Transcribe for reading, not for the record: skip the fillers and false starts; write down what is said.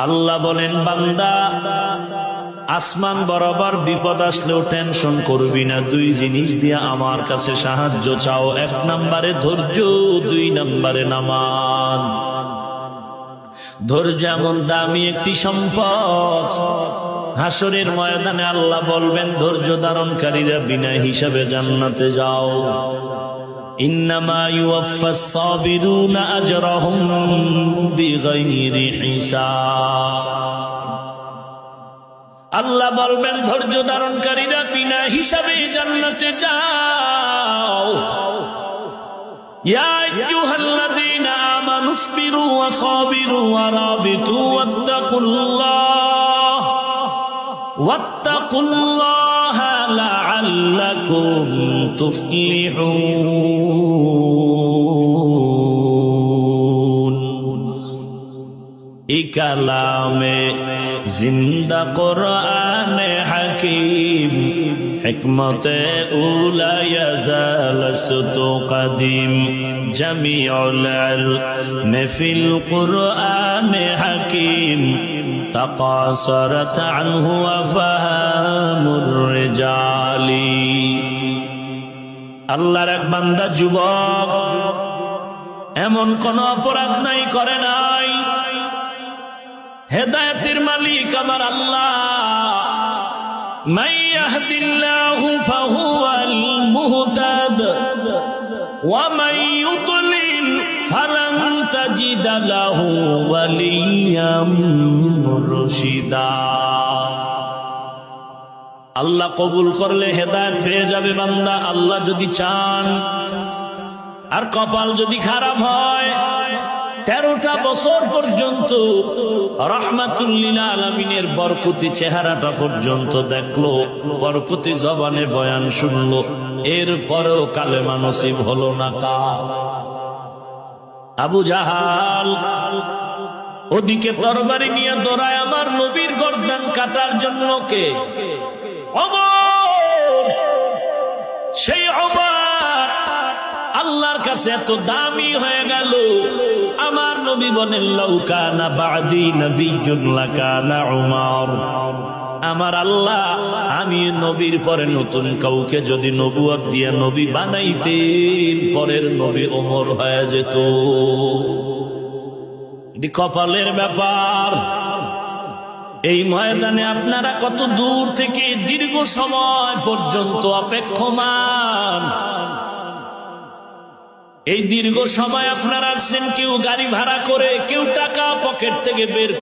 আল্লাহ বলেন, বান্দা আসমান বরাবর বিপদ আসলেও টেনশন করবি না। দুই জিনিস দিয়ে আমার কাছে সাহায্য চাও। এক নম্বরে ধৈর্য, দুই নম্বরে নামাজ। ধৈর্য এমন দামি একটি সম্পদ, হাসরের ময়দানে আল্লাহ বলবেন ধৈর্য ধারণকারীরা বিনা হিসাবে জান্নাতে যাও। ইন্নামা ইউওয়াফাস সাবিরুনা আজরাহুম বিগাইরি হিসাব। আল্লাহ বলবেন ধৈর্য ধারণকারীরা বিনা হিসাবে জান্নাতে যাও। ইয়া আইয়ুহাল্লাযীনা আমানু ইসবিরু ওয়া সাবিরু ওয়া রাবিতু ওয়াত্তাকুল্লাহা লাআল্লাকুম তুফলিহুন। এই কালামে জিন্দা কোরআনে হাকিম, হিকমতে উলা ইয়াজালসতু কদিম, জামিউল ইলম ফিল কোরআনে হাকিম, তাকাসারাত আনহু আফহামুর রিজালি। আল্লাহর এক বান্দা যুবক, এমন কোন অপরাধ নাই, করে নাই। হেদায়েতের মালিক আমার আল্লাহ। মান ইয়াহদিল্লাহু ফাহুয়াল মুহতাদ ওয়া মান ইউদ্লিল ফালান তাজিদা লাহু ওয়ালিয়্যাম মুরশিদা। আল্লাহ কবুল করলে হেদায়েত পেয়ে যাবে বান্দা, আল্লাহ যদি চান। আর কপাল যদি খারাপ হয়, 13টা বছর পর্যন্ত রাহমাতুল লিল আলামিনের বরকতি চেহারাটা পর্যন্ত দেখলো, বরকতি জবানে বয়ান শুনলো, এরপরেও কালেমা নসিব হলো না। কার? আবু জাহাল ওদিকে তরবারি নিয়ে দৌড়ায় আমার নবীর গর্দান কাটার জন্য। কে? ওমর। সেই ওমর আল্লাহর কাছে এত দামি হয়ে গেল। আমার নবী বলেন, লাউ কানা বাদি নবিয়্যুন লাকানা উমর। আমার আল্লাহ আমি নবীর পরে নতুন কাউকে যদি নবুয়ত দিয়ে নবী বানাইতেন, পরের নবী ওমর হয়ে যেত। এটি কপালের ব্যাপার। এই ময়দানে আপনারা কত দূর থেকে দীর্ঘ সময় পর্যন্ত অপেক্ষমান। এই দীর্ঘ সময় আপনারা আসছেন, কেউ গাড়ি ভাড়া করে, কেউ টাকা পকেট থেকে বের